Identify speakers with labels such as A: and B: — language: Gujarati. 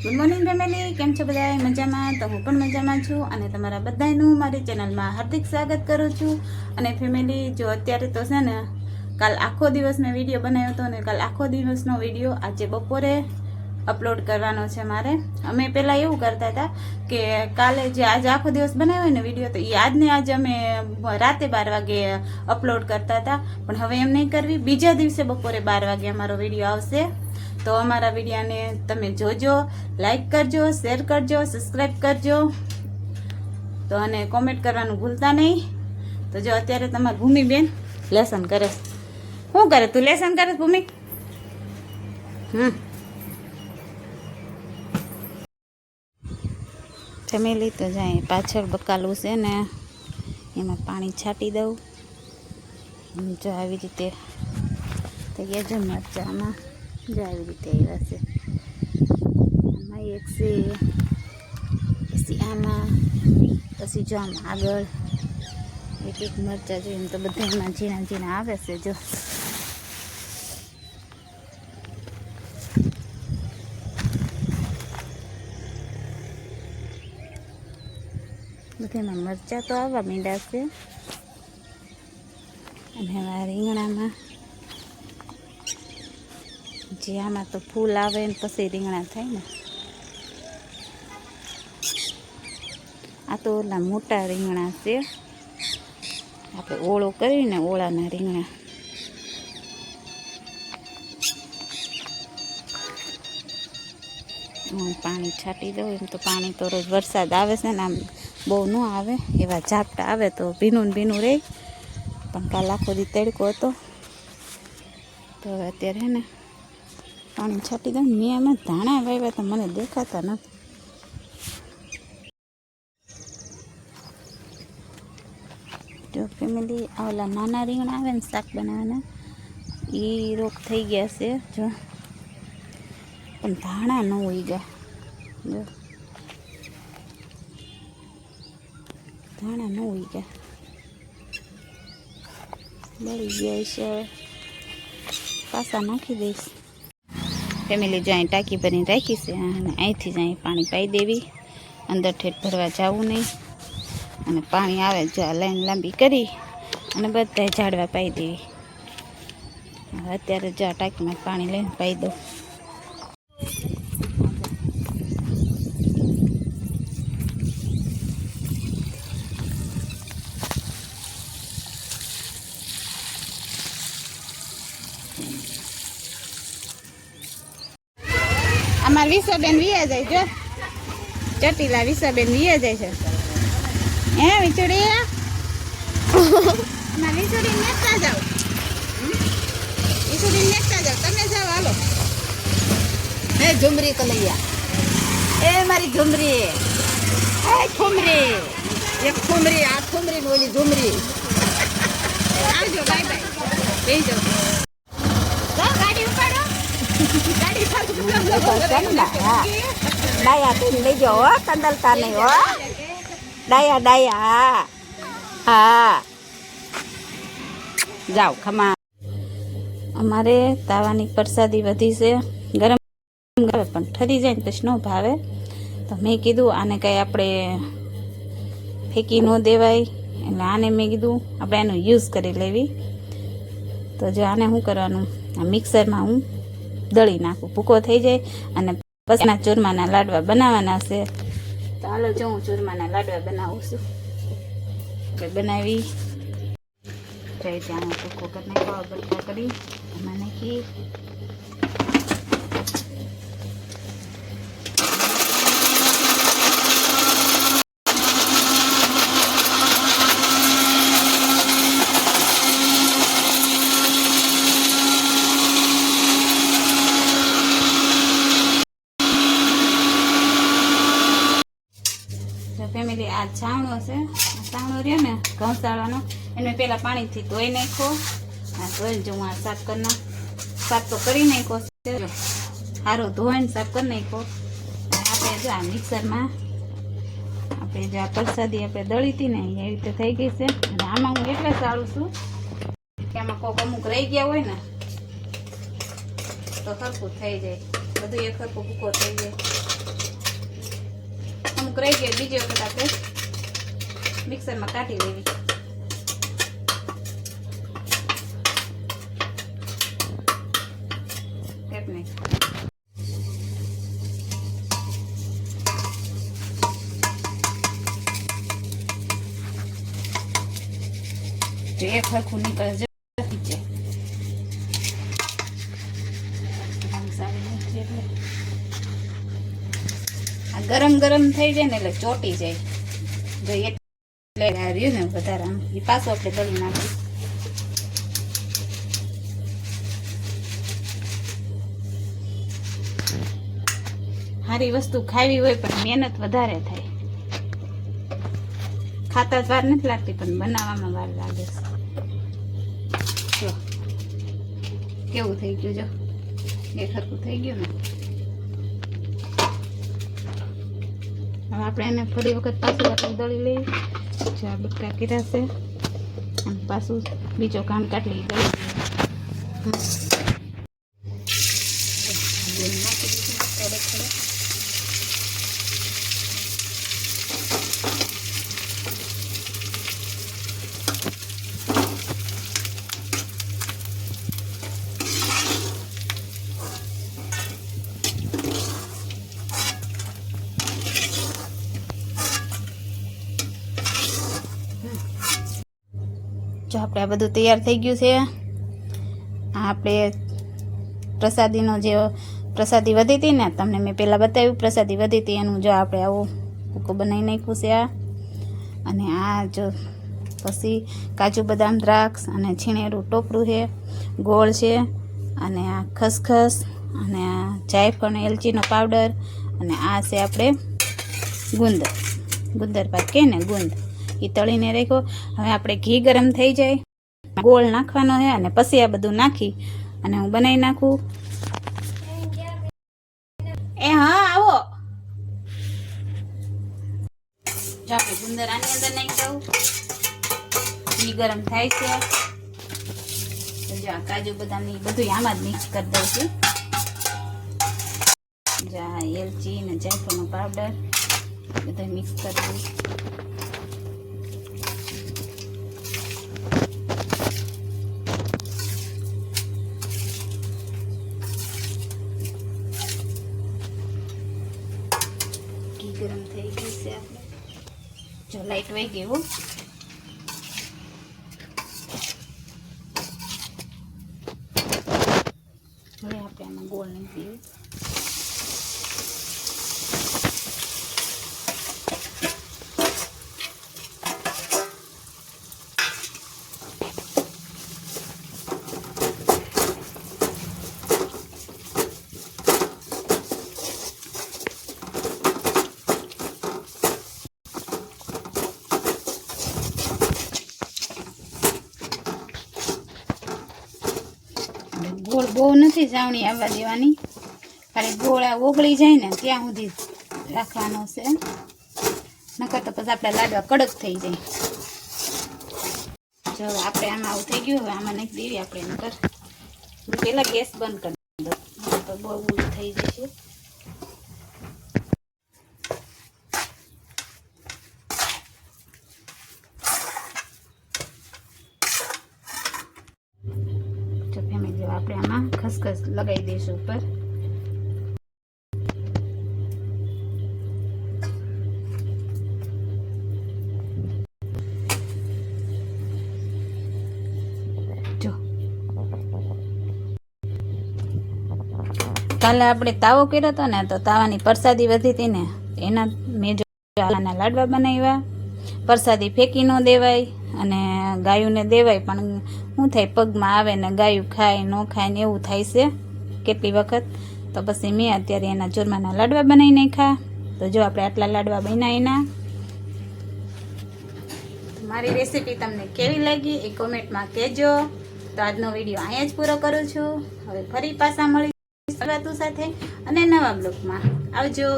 A: ગુડ મોર્નિંગ ફેમિલી, કેમ છો બધા? મજામાં? તો હું પણ મજામાં છું અને તમારા બધાનું મારી ચેનલમાં હાર્દિક સ્વાગત કરું છું. અને ફેમિલી, જો અત્યારે તો છે ને, કાલ આખો દિવસ મેં વિડીયો બનાવ્યો હતો અને કાલ આખો દિવસનો વિડીયો આજે બપોરે અપલોડ કરવાનો છે મારે. અમે પહેલાં એવું કરતા હતા કે કાલે જે આજે આખો દિવસ બનાવ્યો હોય ને વિડીયો, તો એ આજને આજે અમે રાતે 12 વાગે અપલોડ કરતા હતા. પણ હવે એમ નહીં કરવી, બીજા દિવસે બપોરે 12 વાગે અમારો વિડીયો આવશે. તો અમારા વિડીયોને તમે જોજો, લાઈક કરજો, શેર કરજો, સબસ્ક્રાઈબ કરજો. તો અને કોમેન્ટ કરવાનું ભૂલતા નહીં. તો જો અત્યારે તમારી ભૂમિબેન લેસન કરે. શું કરે તું? લેસન કરે ભૂમિ? ફેમિલી, તો જાય પાછળ બકાલું છે ને, એમાં પાણી છાંટી દઉં. જો આવી રીતે થઈ ગયા. જો મરચાંમાં જો આવી રીતે આવ્યા છે. આમાં એક છે, પછી આમાં, પછી જો આમ આગળ એક એક મરચાં જોઈએ તો બધા એમાં ઝીણા ઝીણા આવે છે. જો બધામાં મરચાં તો આવવા માંડ્યા છે. અને હવે રીંગણામાં જે આમાં તો ફૂલ આવે ને પછી રીંગણા થાય ને. આ તો ઓલા મોટા રીંગણા છે, આપણે ઓળો કરીને ઓળાના રીંગણા. પાણી છાંટી દઉં. એમ તો પાણી તો રોજ વરસાદ આવે છે ને, આમ બહુ ન આવે, એવા ઝાપટા આવે તો ભીનું ને ભીનું રહે. પણ કાલ આખો દી તડકો હતો, તો હવે અત્યારે હે ને પાણી છાંટી દઉં. મેં એમાં ધાણા વાવ્યા તો મને દેખાતા નથી. જો ફેમિલી, આ ઓલા નાના રીંગણા આવે ને શાક બનાવવાના, એ રોપ થઈ ગયા છે. જો પણ ધાણા ન હોય ગયા. જો ધાણા ન હોય ગયા, બળી ગયા છે. પાછા નાખી દઈશ. ફેમિલી, જ્યાં ટાંકી ભરીને રાખી છે અને અહીંથી જ અહીં પાણી પાઈ દેવી. અંદર ઠેઠ ભરવા જવું નહીં. અને પાણી આવે જો આ લાઈન લાંબી કરી અને બધા ઝાડવા પાઈ દેવી. અત્યારે જો આ ટાંકીમાં પાણી લઈને પાઈ દઉં. અમાર વિસાબેન વિયા જાય. જો ચટીલા વિસાબેન વિયા જાય છે. હે વિચડી, અમાર વિચડી નેકતા જાવ. વિચડી નેકતા જાવ. તમે જાવ, હાલો. હે ઝુમરી કલૈયા, એ મારી ઝુમરી, એ ઠુમરી, એક ઠુમરી, આ ઠુમરી ને ઓલી ઝુમરી. આવજો, બાય બાય. બેસી જાવ. ગાડી ઉપાડો. ગાડી ડાયા પીને લઈ જાઓ હો, કંદલતા નહીં હો. ડાયા ડાયા, હા જાઓ ખમા. અમારે તાવાની પ્રસાદી વધી છે. ગરમ ગરમ પણ ઠરી જાય ને પછી ન ભાવે. તો મેં કીધું આને કંઈ આપણે ફેંકી ન દેવાય, એટલે આને મેં કીધું આપણે એનો યુઝ કરી લેવી. તો જો આને શું કરવાનું, આ મિક્સરમાં હું દળી નાખું, ભૂકો થઈ જાય. અને પછીના ચૂરમાના લાડવા બનાવવાના છે. તો હાલો, જો હું ચૂરમાના લાડવા બનાવું છું. બનાવી જાય ત્યાં હું ભૂકો કરી નાખવા બટકા કરી એમાં નાખી. ફેમિલી, આ છાવણો છે, આ છાવણો રહ્યો ને ઘઉંસાળવાનો, એને પહેલાં પાણીથી ધોઈ નાખો. આ ધોઈને જો હું આ સાફ કરી નાખ, સાફ તો કરી નાખો. સારો ધોઈને સાફ કરી નાખો. આપણે જો આ મિક્સરમાં આપણે જો આ પ્રસાદી આપણે દળી હતી ને, એવી રીતે થઈ ગઈ છે. અને આમાં હું એટલે ચાલું છું કે આમાં કોઈક અમુક રહી ગયા હોય ને તો સરખું થઈ જાય, બધું એક સરખું ભૂકો થઈ જાય. રહી ગયો, બીજી વખત આપણે મિક્સરમાં કાઢી લેવી. એક હરખું નીકળે છે. ગરમ ગરમ થઈ જાય ને એટલે ચોટી જાય. જો એટલે રહ્યું ને વધારે એ પાછું આપણે દળી નાખીએ. સારી વસ્તુ ખાવી હોય પણ મહેનત વધારે થાય. ખાતા જ વાર નથી લાગતી પણ બનાવવામાં વાર લાગે છે. જો કેવું થઈ ગયું, જો એક હરખું થઈ ગયું ને. હવે આપણે એને ફરી વખત પાછું આપણે દળી લઈએ. જો આ બટકા કર્યા છે અને પાછું બીજો કામ કાઢી દળી નાખી દીધું થોડે થોડે. જો આપણે આ બધું તૈયાર થઈ ગયું છે. આપણે પ્રસાદીનો જે પ્રસાદી વધી હતી ને, તમને મેં પહેલાં બતાવ્યું પ્રસાદી વધી હતી એનું જો આપણે આવું ભૂકો બનાવી નાખ્યું છે આ. અને આ જો પછી કાજુ બદામ દ્રાક્ષ અને છીણેલું ટોપરું છે, ગોળ છે, અને આ ખસખસ, અને આ જાયફળ એલચીનો પાવડર, અને આ છે આપણે ગુંદર પાક કે ને ગુંદ, એ તળીને રાખ્યો. હવે આપણે ઘી ગરમ થઈ જાય, ગોળ નાખવાનો છે અને પછી આ બધું નાખી અને હું બનાવી નાખું. એ હા આવો. જો આપણે ગુંદર આની અંદર નાખી દઉં. ઘી ગરમ થાય છે તો જો આ કાજુ બદામ ની બધું આમાં જ મિક્સ કરી દઉં છું. જો આ એલચી ને જાયફળનો પાવડર બધું મિક્સ કરી દઉં. ગરમ થઈ ગયું છે. આપણે જો લાઈટ વહી ગઈ હો. હવે આપણે આમાં ગોળ નાખીએ. ગોળ બહુ નથી ચાવણી આવવા દેવાની, ખાલી ગોળા ઓગળી જાય ને ત્યાં સુધી રાખવાનો છે, નકર તો પછી આપણે લાડવા કડક થઈ જાય. જો આપણે આમાં આવું થઈ ગયું. હવે આમાં નાખી દેવી આપણે. નકર પહેલાં ગેસ બંધ કરી દો તો બહુ થઈ જશે. આપણે આમાં ખસખસ લગાવી દઈશું ઉપર. જો કાલે આપણે તાવો કર્યો હતો ને, તો તાવાની પ્રસાદી વધી હતી ને, એના મેં જો આના લાડવા બનાવ્યા. પ્રસાદી ફેંકી ન દેવાય અને ગાયુંને દેવાય, પણ શું થાય પગમાં આવે ને ગાયું ખાય ન ખાય ને એવું થાય છે કેટલી વખત. તો પછી મેં અત્યારે એના ચોરમાના લાડવા બનાવી નાખ્યા. તો જો આપણે આટલા લાડવા બન્યા એના. મારી રેસીપી તમને કેવી લાગી એ કોમેન્ટમાં કહેજો. તો આજનો વિડીયો અહીંયા જ પૂરો કરું છું. હવે ફરી પાછા મળી વાતો સાથે અને નવા બ્લોગમાં. આવજો.